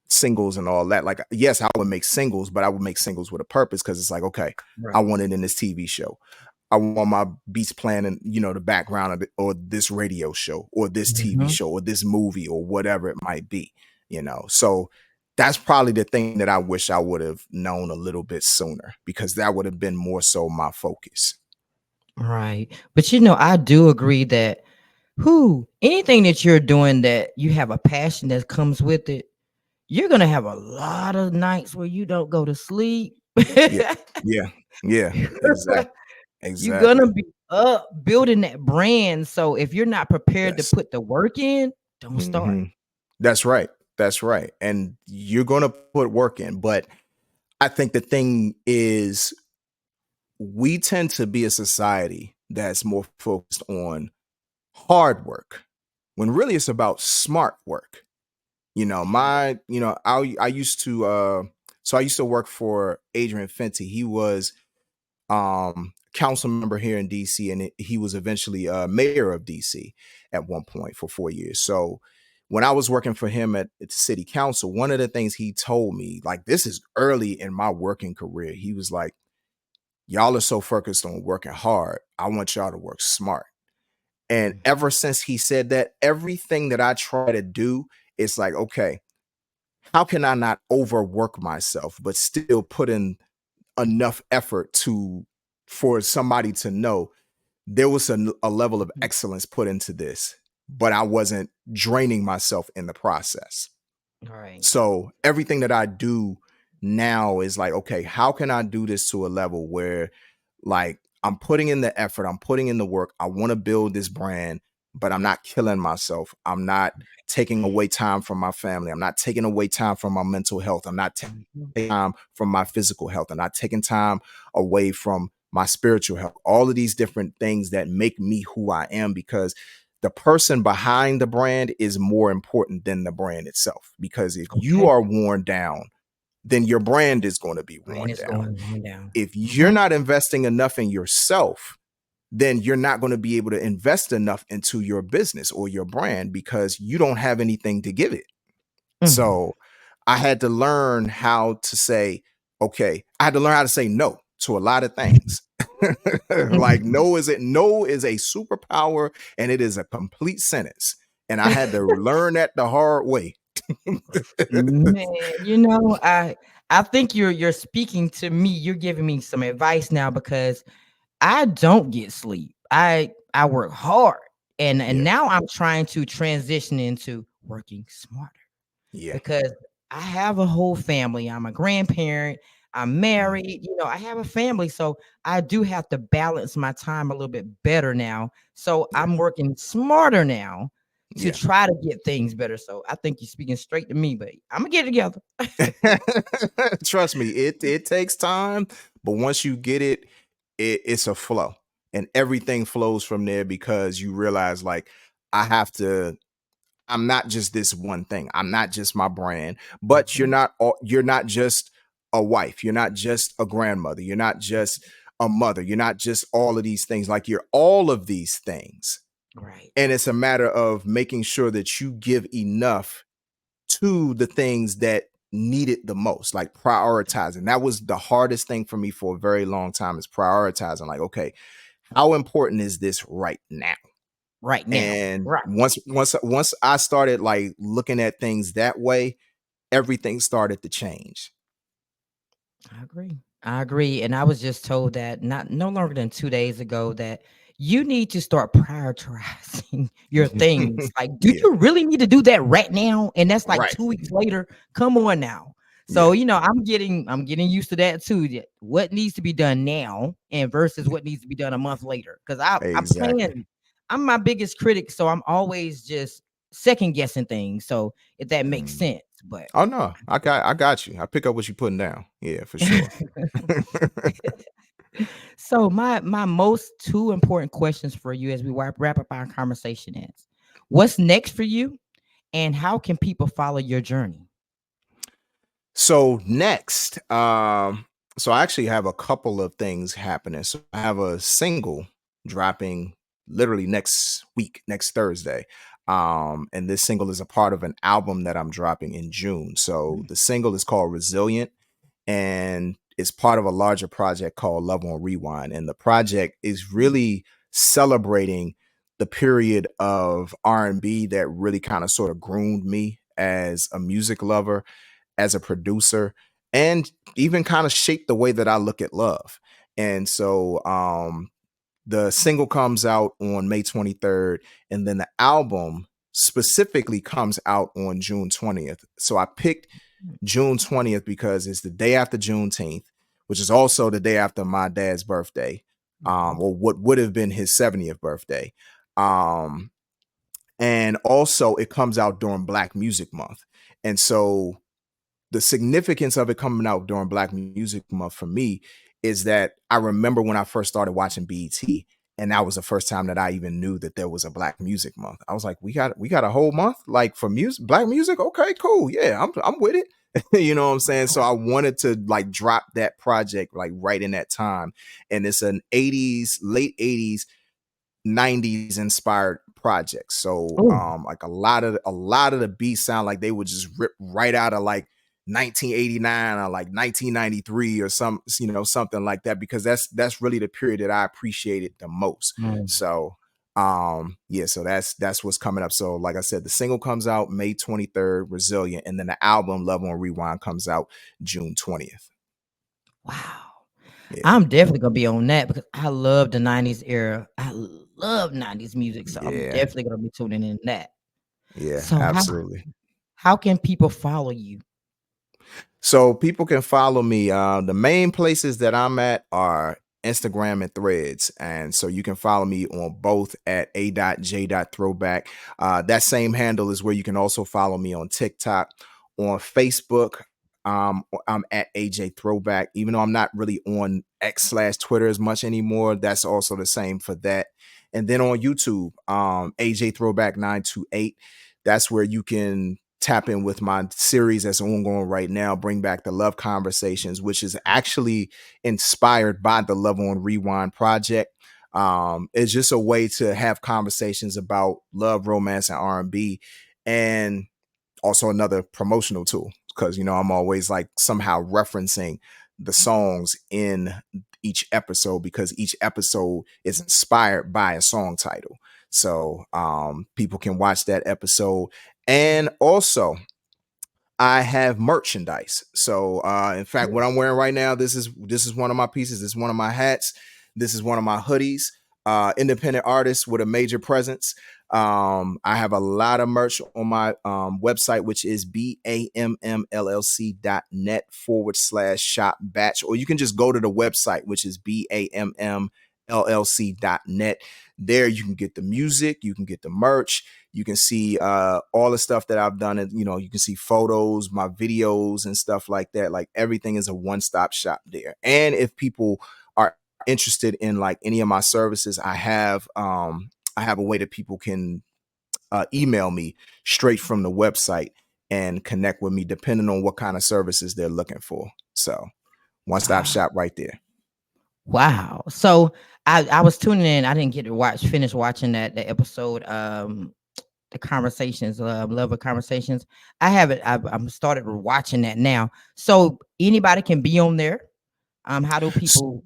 singles and all that. Like, yes, I would make singles, but I would make singles with a purpose, because it's like, okay, I Right. want it in this TV show. I want my beats playing in, the background of it, or this radio show, or this TV Mhm. show, or this movie, or whatever it might be. So that's probably the thing that I wish I would have known a little bit sooner, because that would have been more so my focus. Right. But I do agree that anything that you're doing that you have a passion that comes with it, you're gonna have a lot of nights where you don't go to sleep. Yeah, yeah, yeah, exactly, You're gonna exactly. be up building that brand. So if you're not prepared to Yes. put the work in, don't start. Hmm. That's right. That's right. And you're going to put work in. But I think the thing is, we tend to be a society that's more focused on hard work, when really it's about smart work. I used to, so I used to work for Adrian Fenty. He was council member here in DC, and he was eventually mayor of DC at one point for 4 years. So when I was working for him at the city council, one of the things he told me, like, this is early in my working career, he was like, y'all are so focused on working hard, I want y'all to work smart. And ever since he said that, everything that I try to do, it's like, okay, how can I not overwork myself but still put in enough effort to for somebody to know there was a level of excellence put into this, but I wasn't draining myself in the process. All right. So everything that I do now is like, okay, how can I do this to a level where, like, I'm putting in the effort, I'm putting in the work, I want to build this brand, but I'm not killing myself. I'm not taking away time from my family. I'm not taking away time from my mental health. I'm not taking Mhm. time from my physical health. I'm not taking time away from my spiritual health. All of these different things that make me who I am, because the person behind the brand is more important than the brand itself. Because if you Okay. are worn down, then your brand is going to be Brand worn is down. going on down. If you're Mhm. not investing enough in yourself, then you're not going to be able to invest enough into your business or your brand, because you don't have anything to give it. Mhm. So I had to learn how to say, okay, I had to learn how to say no to a lot of things. Like, no is a superpower, and it is a complete sentence. And I had to learn that the hard way. Man, I think you're speaking to me. You're giving me some advice now because I don't get sleep. I work hard, and Yeah. now I'm trying to transition into working smarter Yeah. because I have a whole family. I'm a grandparent. I'm Mhm. married. I have a family, so I do have to balance my time a little bit better now. So Yeah. I'm working smarter now to Yeah. try to get things better. So I think you're speaking straight to me, but I'm gonna get it together. Trust me, it takes time, but once you get it, it's a flow, and everything flows from there, because you realize, like, I have to. I'm not just this one thing. I'm not just my brand, but Mhm. you're not just a wife. You're not just a grandmother. You're not just a mother. You're not just all of these things. Like, you're all of these things. Right. And it's a matter of making sure that you give enough to the things that need it the most, like prioritizing. That was the hardest thing for me for a very long time, is prioritizing. Like, okay, how important is this right now? Right now. And Right. once I started, like, looking at things that way, everything started to change. I agree. I agree. And I was just told that not no longer than 2 days ago that you need to start prioritizing your things. Like, do Yeah. you really need to do that right now? And that's like Right. 2 weeks later. Come on now. So, Yeah. I'm getting used to that too. What needs to be done now and versus Yeah. what needs to be done a month later. Because I Exactly. plan, I'm my biggest critic. So I'm always just second guessing things. So if that makes Mm. sense. But Oh no, I got you. I pick up what you're putting down. Yeah, for sure. So my most two important questions for you as we wrap up our conversation is, what's next for you and how can people follow your journey? So next, so I actually have a couple of things happening. So I have a single dropping literally next week, next Thursday. And this single is a part of an album that I'm dropping in June. So the single is called Resilient, and it's part of a larger project called Love on Rewind. And the project is really celebrating the period of R&B that really kind of sort of groomed me as a music lover, as a producer, and even kind of shaped the way that I look at love. And so the single comes out on May 23rd, and then the album specifically comes out on June 20th. So I picked June 20th because it's the day after Juneteenth, which is also the day after my dad's birthday, or what would have been his 70th birthday. Um, and also it comes out during Black Music Month. And so the significance of it coming out during Black Music Month for me is that I remember when I first started watching BET, and that was the first time that I even knew that there was a Black Music Month. I was like, we got a whole month like for music, Black music. Okay, cool. Yeah, I'm with it. You know what I'm saying? So I wanted to like drop that project like right in that time. And it's an 80s, late 80s 90s inspired projects. So Oh, like a lot of the beats sound like they would just rip right out of like 1989 or like 1993 or something like that, because that's really the period that I appreciated the most. mm. So yeah, so that's what's coming up. So like I said, the single comes out May 23rd, Resilient, and then the album Love on Rewind comes out June 20th. Wow. Yeah. I'm definitely gonna be on that because I love the 90s era. I love 90s music. So I'm Yeah. definitely gonna be tuning in that. Yeah, So absolutely. how can people follow you? So people can follow me. The main places that I'm at are Instagram and Threads. And so you can follow me on both at a.j.throwback. That same handle is where you can also follow me on TikTok. On Facebook, I'm at AJ Throwback. Even though I'm not really on X/Twitter as much anymore, that's also the same for that. And then on YouTube, AJ Throwback 928. That's where you can tap in with my series that's ongoing right now, Bring Back the Love Conversations, which is actually inspired by the Love on Rewind project. It's just a way to have conversations about love, romance, and R&B, and also another promotional tool, because I'm always like somehow referencing the songs in each episode, because each episode is inspired by a song title. So people can watch that episode. And also I have merchandise. So in fact, what I'm wearing right now, this is one of my pieces. This is one of my hats. This is one of my hoodies. Independent artist with a major presence. I have a lot of merch on my website, which is bammllc.net/shop batch, or you can just go to the website, which is bammllc.net. There you can get the music, you can get the merch, you can see all the stuff that I've done, and you can see photos, my videos, and stuff like that. Like everything is a one-stop shop there. And if people are interested in like any of my services, I have a way that people can email me straight from the website and connect with me depending on what kind of services they're looking for. So one-stop Wow. shop right there. Wow. So I was tuning in. I didn't get to finish watching the episode, the conversations, love of conversations. I haven't. I'm started watching that now. So anybody can be on there. How do people?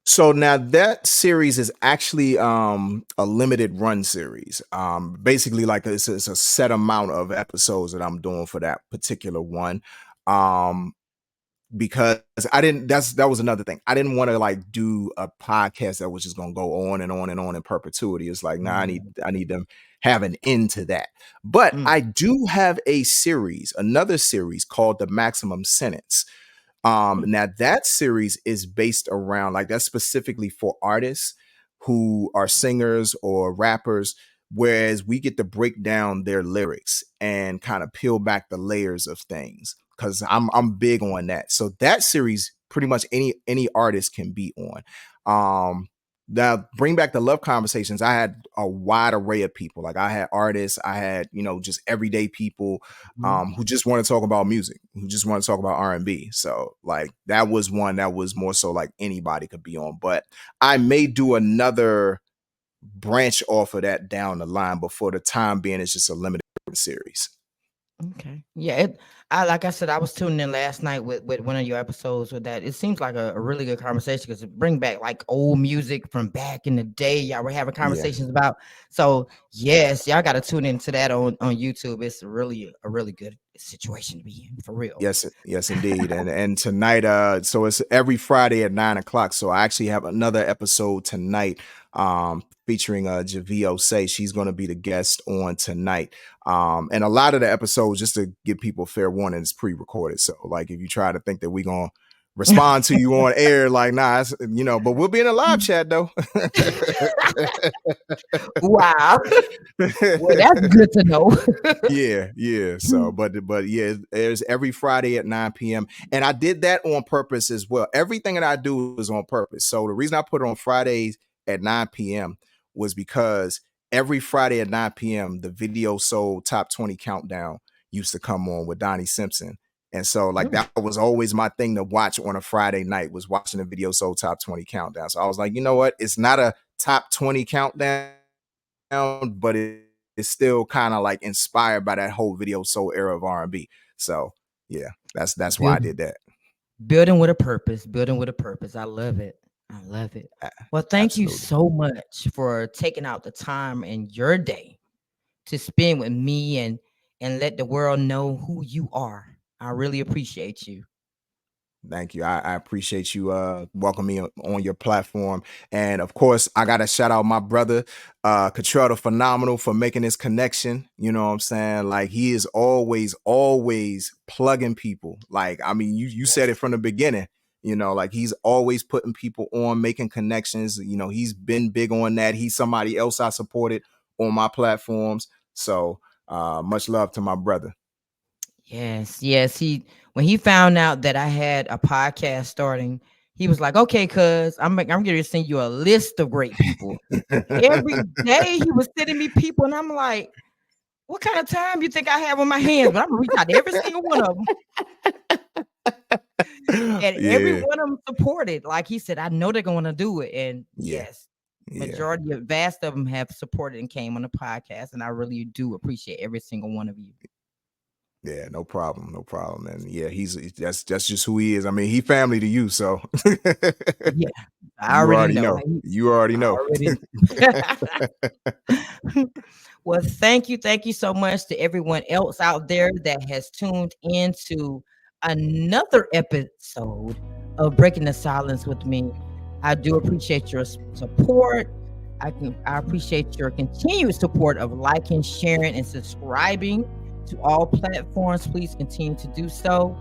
So now that series is actually a limited run series. Basically like it's a set amount of episodes that I'm doing for that particular one. Because that was another thing. I didn't want to like do a podcast that was just gonna go on and on and on in perpetuity. It's like, nah, I need to have an end to that. But Mm, I do have another series called The Maximum Sentence. mm, Now that series is based around, like, that's specifically for artists who are singers or rappers, whereas we get to break down their lyrics and kind of peel back the layers of things, because I'm big on that. So that series, pretty much any artist can be on. Now Bring Back the Love Conversations, I had a wide array of people. Like I had artists, I had just everyday people mm. who just want to talk about music, who just want to talk about R&B. So like that was one that was more so like anybody could be on. But I may do another branch off of that down the line, but for the time being, it's just a limited series. Okay. Yeah. Like I said, I was tuning in last night with one of your episodes with that. It seems like a really good conversation because it bring back like old music from back in the day. Y'all were having Yeah. conversations about. So yes, y'all got to tune into that on YouTube. It's really a really good situation to be in, for real. Yes, indeed. And tonight, so it's every Friday at 9:00. So I actually have another episode tonight, featuring Javio Say. She's going to be the guest on tonight. And a lot of the episodes, just to give people fair warning, is pre-recorded. So like, if you try to think that we're gonna respond to you on air, like, nah, but we'll be in a live chat though. Wow. Well, that's good to know. Yeah. So, but yeah, there's every Friday at 9 p.m. And I did that on purpose as well. Everything that I do is on purpose. So the reason I put it on Fridays at 9 p.m. was because every Friday at 9 p.m. the Video Soul Top 20 Countdown used to come on with Donnie Simpson. And so like that was always my thing to watch on a Friday night, was watching the Video Soul Top 20 Countdown. So I was like, you know what? It's not a top 20 countdown, but it's still kind of like inspired by that whole Video Soul era of R&B. So yeah, that's why I did that. Building with a purpose. I love it. Well, thank you so much for taking out the time in your day to spend with me and let the world know who you are. I really appreciate you. Thank you. I appreciate you welcoming me on your platform. And of course, I gotta shout out my brother, Cottrell the Phenomenal, for making this connection. You know what I'm saying? Like, he is always plugging people. Like, I mean, you said it from the beginning. You know, like, he's always putting people on, making connections. You know, he's been big on that. He's somebody else I supported on my platforms. So much love to my brother. Yes. When he found out that I had a podcast starting, he was like, "Okay, cuz I'm going to send you a list of great people." Every day he was sending me people, and I'm like, "What kind of time you think I have on my hands?" But I'm gonna reach out to every single one of them. And every one of them supported. Like he said, I know they're going to do it. And yes, vast of them have supported and came on the podcast. And I really do appreciate every single one of you. Yeah, no problem. And yeah, that's just who he is. I mean, he family to you, so yeah, I already know. You already know. Well, thank you so much to everyone else out there that has tuned into another episode of Breaking the Silence with me. I do appreciate your support. I appreciate your continued support of liking, sharing, and subscribing to all platforms. Please continue to do so.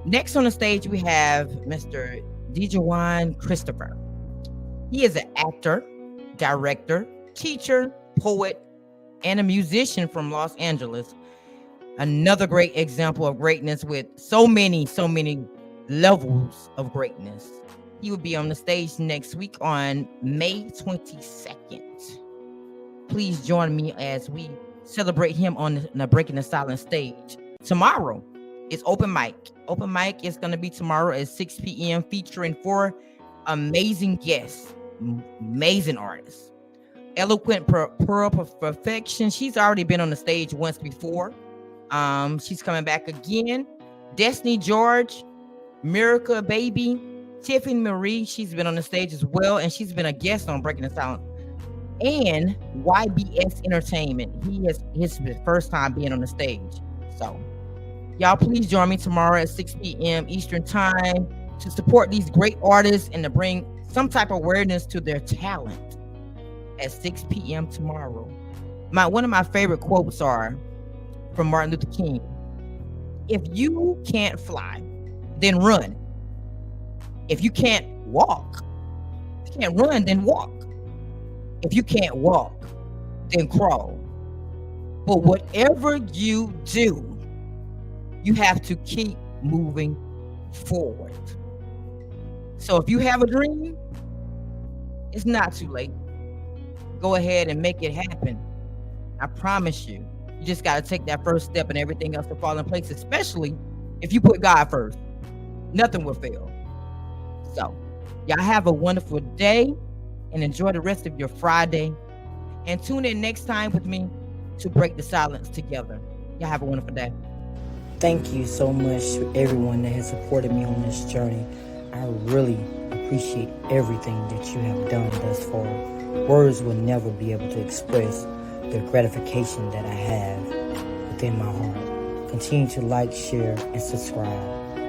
Next on the stage, we have Mr. Dejuan Christopher. He is an actor, director, teacher, poet, and a musician from Los Angeles. Another great example of greatness with so many levels of greatness. He will be on the stage next week on May 22nd. Please join me as we celebrate him on the Breaking the Silence stage. Tomorrow is open mic. Open mic is going to be tomorrow at 6 p.m. featuring 4 amazing guests, amazing artists. Eloquent Pearl Perfection. She's already been on the stage once before. She's coming back again. Destiny George, Miracle Baby, Tiffany Marie. She's been on the stage as well, and she's been a guest on Breaking the Silence. And YBS Entertainment. He has his first time being on the stage. So, y'all, please join me tomorrow at 6 p.m. Eastern Time to support these great artists and to bring some type of awareness to their talent at 6 p.m. tomorrow. One of my favorite quotes are from Martin Luther King. If you can't fly, then run. If you can't walk, if you can't run, then walk. If you can't walk, then crawl. But whatever you do, you have to keep moving forward. So if you have a dream, it's not too late. Go ahead and make it happen. I promise you. You just got to take that first step and everything else will fall in place, especially if you put God first. Nothing will fail. So, y'all have a wonderful day and enjoy the rest of your Friday. And tune in next time with me to break the silence together. Y'all have a wonderful day. Thank you so much to everyone that has supported me on this journey. I really appreciate everything that you have done thus far. Words will never be able to express the gratification that I have within my heart. Continue to like, share, and subscribe.